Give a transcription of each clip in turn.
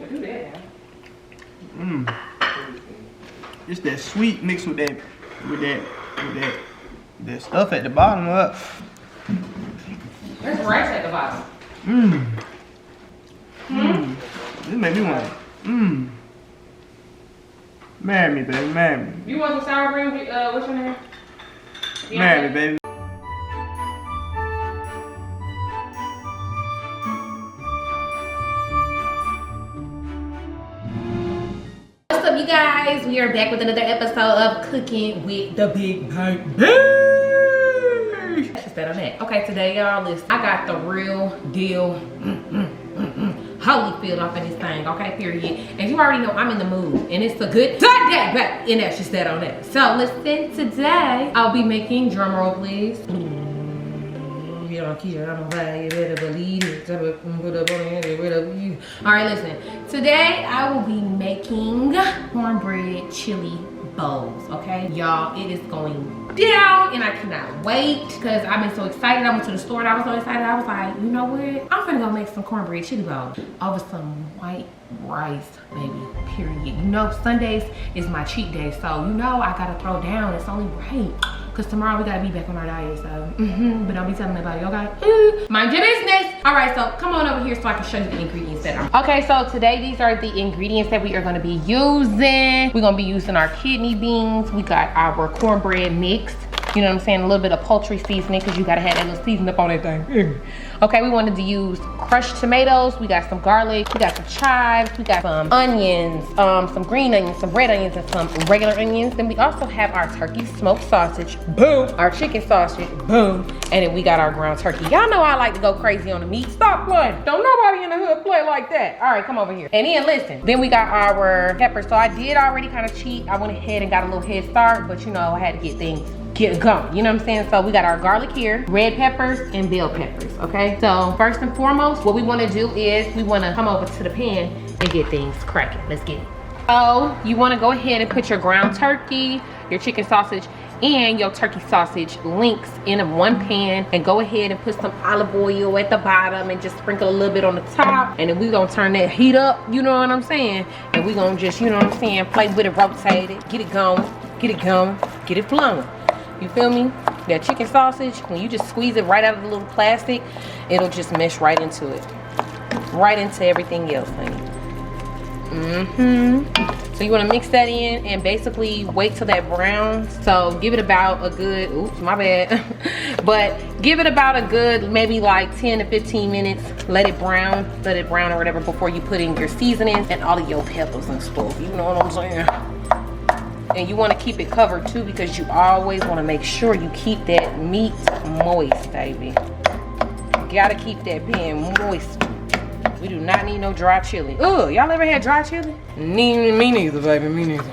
can do that now. Mmm. It's that sweet mixed with that stuff at the bottom up. There's rice at the bottom. Mmm. Mmm. This make me want. Mmm. Marry me, baby. Marry me. You want some sour cream? What's your name? Marry me, baby. What's up, you guys? We are back with another episode of Cooking with the Big Bank Bitch. That's just that on that. Okay, today, y'all, listen. I got the real deal. Holyfield off in this thing, okay, period. And you already know I'm in the mood, and it's a good day back. And that's just that on that. So listen, today I'll be making, drum roll please. You know, Keisha, I don't know, you better believe it. All right, listen. Today I will be making cornbread chili bowls, okay? Y'all, it is going down and I cannot wait because I've been so excited. I went to the store and I was so excited. I was like, you know what? I'm gonna go make some cornbread chili bowls over some white rice, baby, period. You know, Sundays is my cheat day, so you know I gotta throw down. It's only right. Because tomorrow we gotta be back on our diet, so but don't be telling nobody, okay? Mind your business. All right, so come on over here so I can show you the ingredients that are. Okay, so today these are the ingredients that we are gonna be using. We're gonna be using our kidney beans. We got our cornbread mixed. You know what I'm saying? A little bit of poultry seasoning because you gotta have that little seasoning up on that thing. Okay, we wanted to use crushed tomatoes. We got some garlic. We got some chives. We got some onions, some green onions, some red onions, and some regular onions. Then we also have our turkey smoked sausage. Boom. Our chicken sausage. Boom. And then we got our ground turkey. Y'all know I like to go crazy on the meat. Stop playing. Don't nobody in the hood play like that. All right, come over here. And then listen. Then we got our peppers. So I did already kind of cheat. I went ahead and got a little head start, but you know, I had to get things get going, you know what I'm saying? So we got our garlic here, red peppers and bell peppers, okay? So first and foremost, what we wanna do is we wanna come over to the pan and get things cracking. Let's get it. So you wanna go ahead and put your ground turkey, your chicken sausage, and your turkey sausage links in one pan, and go ahead and put some olive oil at the bottom and just sprinkle a little bit on the top, and then we gonna turn that heat up, you know what I'm saying? And we gonna just, you know what I'm saying, play with it, rotate it, get it going, get it going, get it flowing. You feel me? That chicken sausage, when you just squeeze it right out of the little plastic, it'll just mesh right into it. Right into everything else, honey. So you want to mix that in and basically wait till that browns. So give it about a good, oops, my bad. But give it about a good, maybe like 10 to 15 minutes. Let it brown or whatever before you put in your seasonings and all of your peppers and stuff. You know what I'm saying? And you want to keep it covered too, because you always want to make sure you keep that meat moist, baby. You gotta keep that pan moist. We do not need no dry chili. Ugh, y'all ever had dry chili? Me neither, baby, me neither.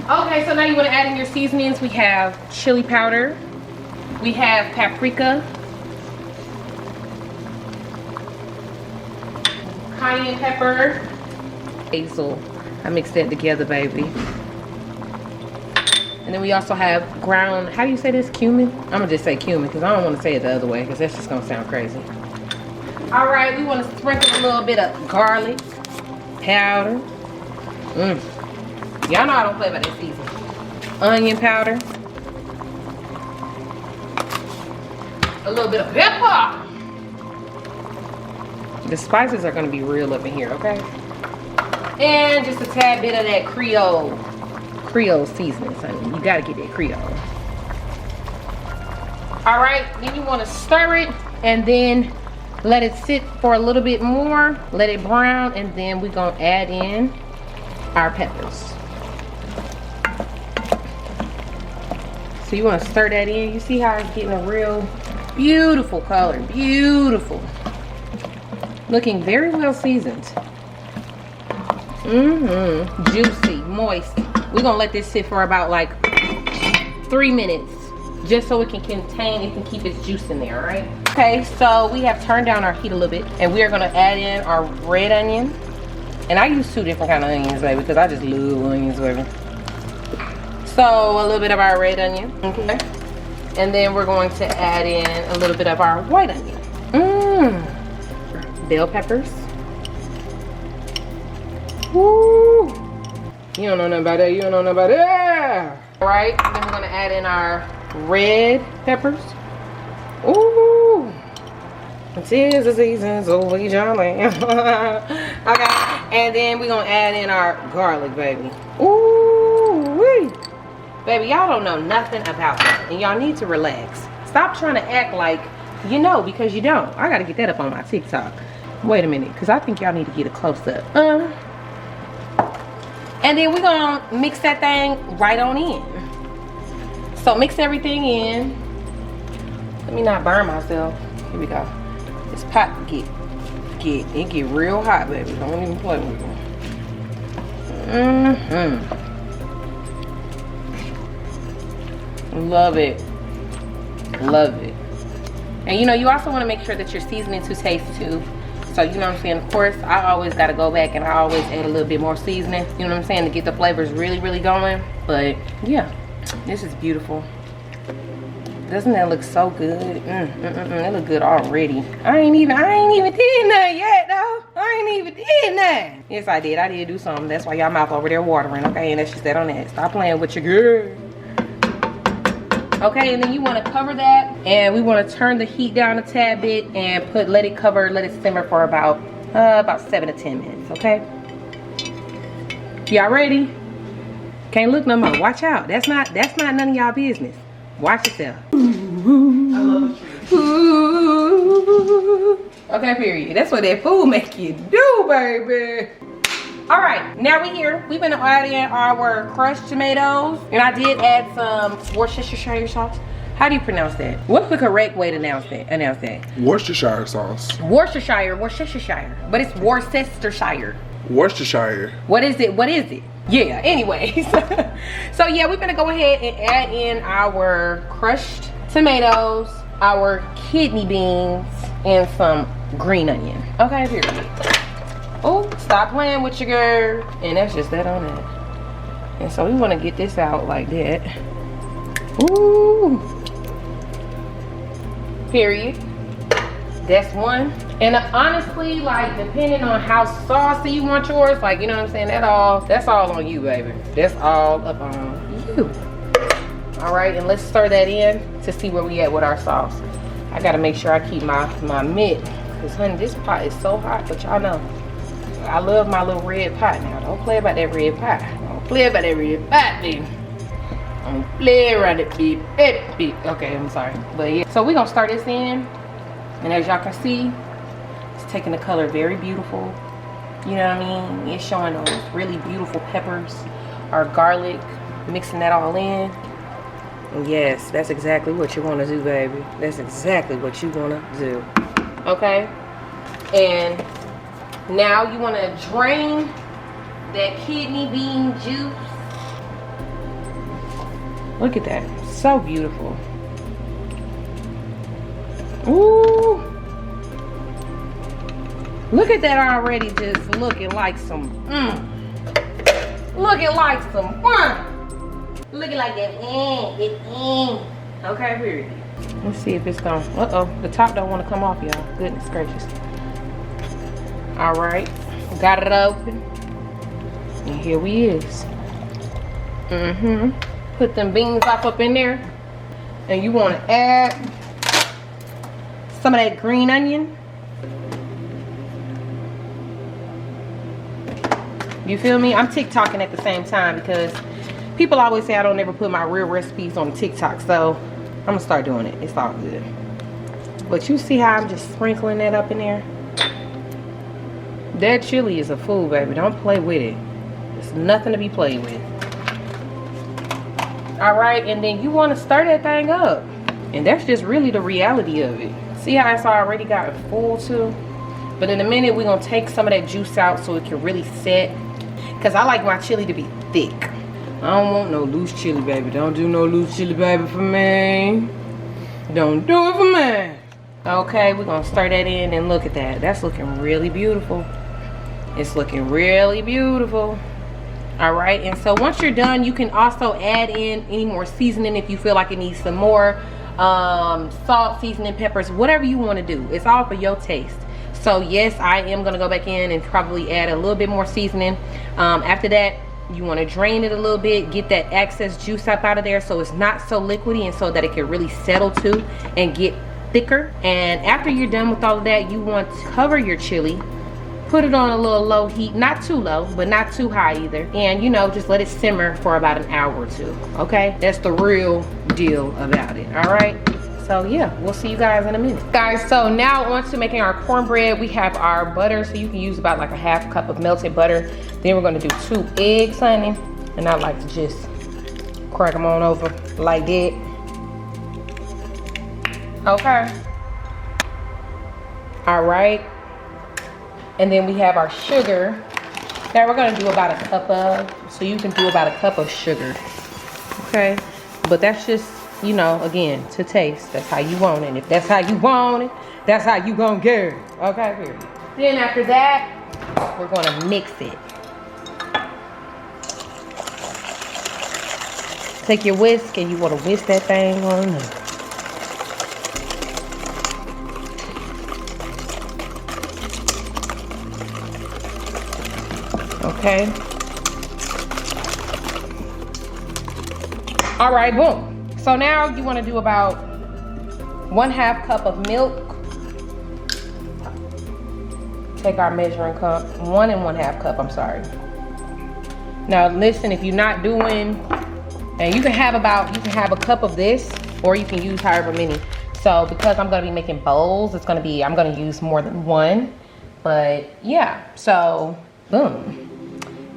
Okay, so now you want to add in your seasonings. We have chili powder. We have paprika. Cayenne pepper. Basil. I mixed that together, baby. And then we also have ground, how do you say this, cumin? I'm gonna just say cumin because I don't want to say it the other way because that's just gonna sound crazy. All right, we want to sprinkle a little bit of garlic powder. Y'all know I don't play about that seasoning. Onion powder. A little bit of pepper. The spices are gonna be real up in here, okay? And just a tad bit of that Creole seasoning, honey. You gotta get that Creole. All right, then you want to stir it and then let it sit for a little bit more. Let it brown, and then we're gonna add in our peppers. So you want to stir that in. You see how it's getting a real beautiful color. Beautiful. Looking very well seasoned. Juicy, moist. We're gonna let this sit for about like 3 minutes, just so it can keep its juice in there, all right? Okay, so we have turned down our heat a little bit, and we are gonna add in our red onion. And I use 2 different kind of onions, baby, because I just love onions, baby. So a little bit of our red onion, okay? And then we're going to add in a little bit of our white onion. Bell peppers. Woo! You don't know nothing about that. You don't know nothing about that. All right, then we're gonna add in our red peppers. Ooh! It is the season, so we jolly. Okay, and then we're gonna add in our garlic, baby. Ooh wee! Baby, y'all don't know nothing about that, and y'all need to relax. Stop trying to act like you know, because you don't. I gotta get that up on my TikTok. Wait a minute, because I think y'all need to get a close-up. And then we're gonna mix that thing right on in. So mix everything in. Let me not burn myself. Here we go. This pot get real hot, baby. Don't even play with it. Love it. Love it. And you know, you also want to make sure that you're seasoning to taste too. So you know what I'm saying? Of course, I always got to go back and I always add a little bit more seasoning. You know what I'm saying? To get the flavors really, really going. But yeah, this is beautiful. Doesn't that look so good? It look good already. I ain't even did nothing yet though. I ain't even did nothing. Yes, I did. I did do something. That's why y'all mouth over there watering. Okay, and that's just that on that. Stop playing with your girl. Okay, and then you want to cover that, and we want to turn the heat down a tad bit and let it simmer for about 7 to 10 minutes. Okay, y'all ready? Can't look no more. Watch out. That's not none of y'all business. Watch yourself. I love the Okay, period. That's what that food make you do, baby. All right, now we're here. We've been adding our crushed tomatoes, and I did add some Worcestershire sauce. How do you pronounce that? What's the correct way to announce that? Worcestershire sauce. Worcestershire, but it's Worcestershire. Worcestershire. What is it? Yeah, anyways. So yeah, we're gonna go ahead and add in our crushed tomatoes, our kidney beans, and some green onion. Okay, period. Oh, stop playing with your girl. And that's just that on that. And so we want to get this out like that. Ooh. Period. That's one. And honestly, like, depending on how saucy you want yours, like, you know what I'm saying, that's all on you, baby. That's all up on you. All right, and let's stir that in to see where we at with our sauce. I gotta make sure I keep my mitt, because honey, this pot is so hot, but y'all know I love my little red pot now. Don't play about that red pot. Don't play about that red pot, baby. Don't play around it, baby. Okay, I'm sorry. But yeah, so we're gonna start this in. And as y'all can see, it's taking the color very beautiful. You know what I mean? It's showing those really beautiful peppers, our garlic, mixing that all in. And yes, that's exactly what you wanna do, baby. That's exactly what you wanna do. Okay? And now you want to drain that kidney bean juice. Look at that. So beautiful. Ooh. Look at that already, just looking like some looking like some looking like that Okay, period. Let's see if it's gonna the top don't want to come off, y'all. Goodness gracious. All right, got it open, and here we is. Put them beans up in there, and you want to add some of that green onion. You feel me? I'm TikToking at the same time because people always say I don't ever put my real recipes on TikTok, so I'm gonna start doing it. It's all good. But you see how I'm just sprinkling that up in there? That chili is a fool, baby. Don't play with it. It's nothing to be played with. All right, and then you want to stir that thing up. And that's just really the reality of it. See how it's already gotten full too? But in a minute, we're going to take some of that juice out so it can really set. Because I like my chili to be thick. I don't want no loose chili, baby. Don't do no loose chili, baby, for me. Don't do it for me. Okay, we're going to stir that in and look at that. That's looking really beautiful. It's looking really beautiful. All right, and so once you're done, you can also add in any more seasoning if you feel like it needs some more salt, seasoning, peppers, whatever you want to do. It's all for your taste. So yes, I am gonna go back in and probably add a little bit more seasoning. After that, you want to drain it a little bit, get that excess juice up out of there so it's not so liquidy and so that it can really settle too and get thicker. And after you're done with all of that, you want to cover your chili, put it on a little low heat, not too low but not too high either, and you know, just let it simmer for about an hour or two. Okay, that's the real deal about it. All right, so yeah, we'll see you guys in a minute. Guys, so now on to making our cornbread. We have our butter, so you can use about like a half cup of melted butter. Then we're gonna do 2 eggs, honey, and I like to just crack them on over like that. Okay, all right, and then we have our sugar that we're gonna do about a cup of, so you can do about a cup of sugar. Okay, but that's just, you know, again, to taste. That's how you want it. If that's how you want it, that's how you gonna get it. Okay, period. Then after that, we're gonna mix it. Take your whisk and you wanna whisk that thing on there. Okay. All right, boom. So now you want to do about 1/2 cup of milk. Take our measuring cup, 1 1/2 cup, I'm sorry. Now listen, if you're not doing, and you can have a cup of this, or you can use however many. So because I'm gonna be making bowls, I'm gonna use more than one. But yeah, so boom.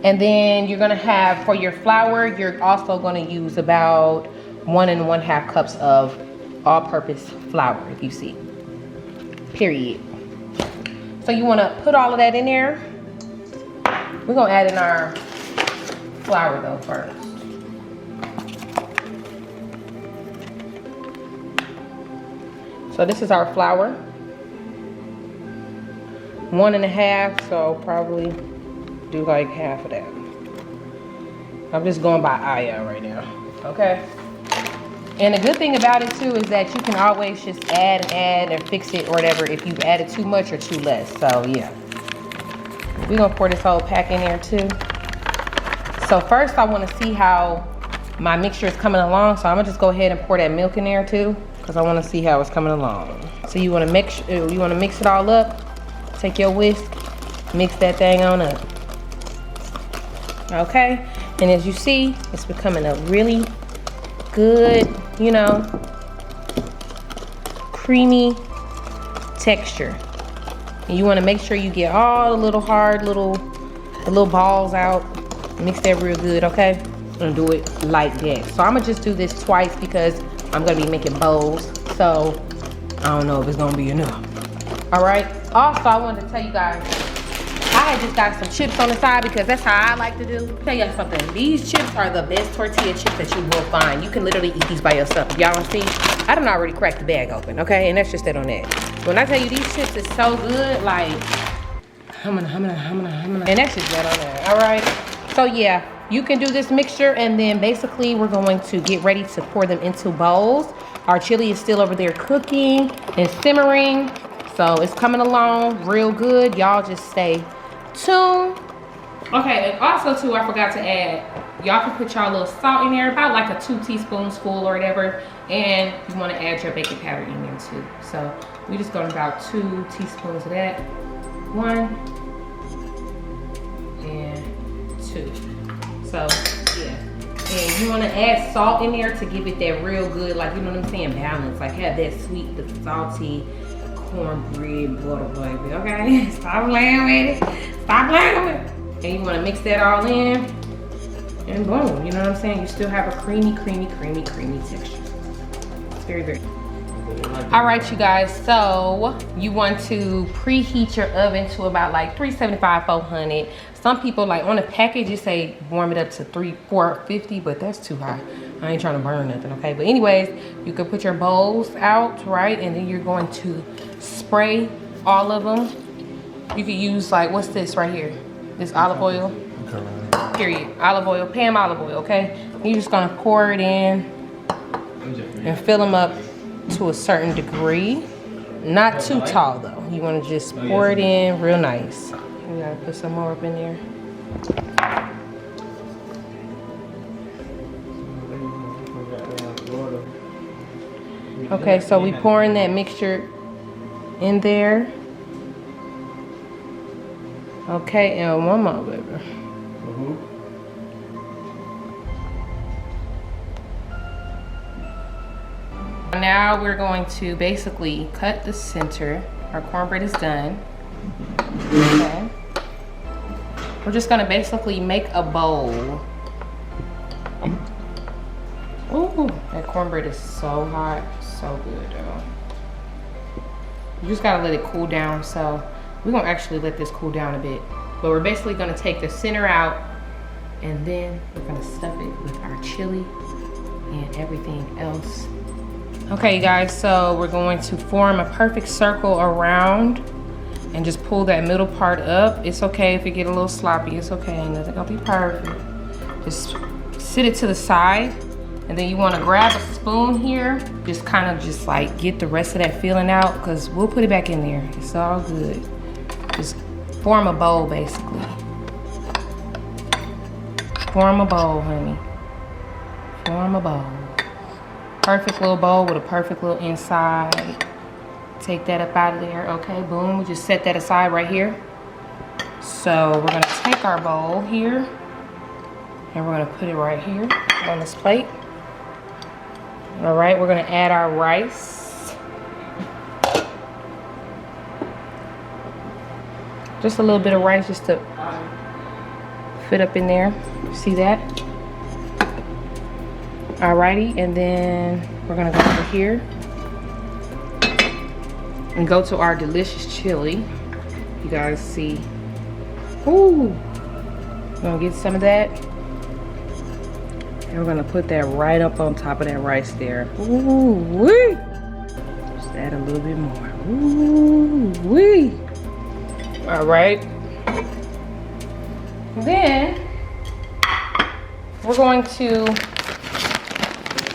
And then you're gonna have, for your flour, you're also gonna use about 1 1/2 cups of all-purpose flour, if you see, period. So you wanna put all of that in there. We're gonna add in our flour though first. So this is our flour. 1 1/2, so probably do like half of that. I'm just going by eye right now, okay? And the good thing about it too is that you can always just add and fix it or whatever if you've added too much or too less. So yeah, we're gonna pour this whole pack in there too. So first I wanna see how my mixture is coming along. So I'm gonna just go ahead and pour that milk in there too, because I wanna see how it's coming along. So you wanna mix it all up. Take your whisk, mix that thing on up. Okay, and as you see, it's becoming a really good, you know, creamy texture. And you want to make sure you get all the little hard the little balls out. Mix that real good, okay? And do it like that. So I'm gonna just do this twice because I'm gonna be making bowls. So I don't know if it's gonna be enough. All right. Also, I wanted to tell you guys, I had just got some chips on the side because that's how I like to do. Tell y'all something. These chips are the best tortilla chips that you will find. You can literally eat these by yourself. If y'all don't see, I done already cracked the bag open, okay? And that's just that on that. When I tell you these chips is so good, like, and that's just that on that, all right? So yeah, you can do this mixture, and then basically we're going to get ready to pour them into bowls. Our chili is still over there cooking and simmering. So it's coming along real good. Y'all just stay tuned. Okay, and also too, I forgot to add, y'all can put y'all little salt in there, about like a 2 teaspoons full or whatever. And you want to add your baking powder in there too. So we just going about 2 teaspoons of that. 1 and 2. So yeah. And you want to add salt in there to give it that real good, like, you know what I'm saying, balance. Like have that sweet, the salty cornbread butter, baby, okay? Stop playing with it. Stop playing with it. And you want to mix that all in. And boom, you know what I'm saying? You still have a creamy, creamy, creamy, creamy texture. It's very, very. All right, you guys, so you want to preheat your oven to about like 375, 400. Some people, like on the package, you say warm it up to 450, but that's too high. I ain't trying to burn nothing, okay? But anyways, you can put your bowls out, right? And then you're going to spray all of them. You could use like, what's this right here? This olive oil, period. Olive oil, Pam olive oil, okay? You're just gonna pour it in and fill them up to a certain degree. Not too tall though. You want to just pour it in real nice. You gotta put some more up in there. Okay, so we pouring that mixture in there. Okay, and one more, baby. Now we're going to basically cut the center. Our cornbread is done. Okay. We're just gonna basically make a bowl. Ooh, that cornbread is so hot, so good though. You just gotta let it cool down. So we're gonna actually let this cool down a bit. But we're basically gonna take the center out and then we're gonna stuff it with our chili and everything else. Okay, you guys, so we're going to form a perfect circle around and just pull that middle part up. It's okay if it get a little sloppy, it's okay, nothing gonna be perfect. Just sit it to the side, and then you wanna grab a spoon here, just kind of just like get the rest of that filling out, because we'll put it back in there, it's all good. Just form a bowl, basically. Form a bowl, honey. Form a bowl. Perfect little bowl with a perfect little inside. Take that up out of there. Okay, boom. We just set that aside right here. So we're gonna take our bowl here and we're gonna put it right here on this plate. All right, we're gonna add our rice. Just a little bit of rice just to fit up in there. See that? Alrighty, and then we're gonna go over here and go to our delicious chili. You guys see. Ooh, we're gonna get some of that. And we're gonna put that right up on top of that rice there. Ooh wee! Just add a little bit more. Ooh wee! Alright. Then we're going to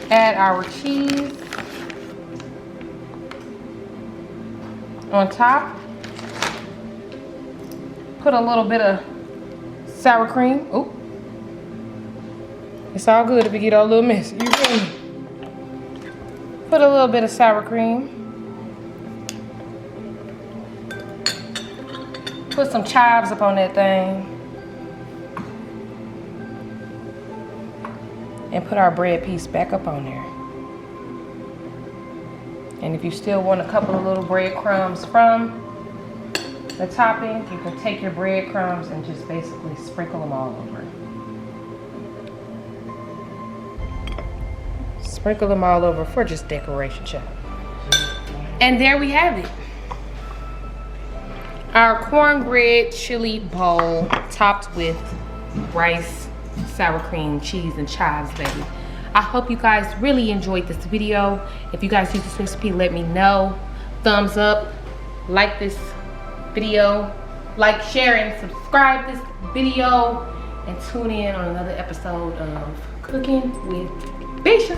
add our cheese on top. Put a little bit of sour cream. Ooh. It's all good if we get a little messy. You feel me? Put a little bit of sour cream. Put some chives up on that thing. And put our bread piece back up on there. And if you still want a couple of little breadcrumbs from the topping, you can take your breadcrumbs and just basically sprinkle them all over. Sprinkle them all over for just decoration, child. And there we have it. Our cornbread chili bowl topped with rice, sour cream, cheese, and chives, baby. I hope you guys really enjoyed this video. If you guys use this recipe, let me know. Thumbs up, like this video, like, share, and subscribe this video, and tune in on another episode of Cooking with Keisha.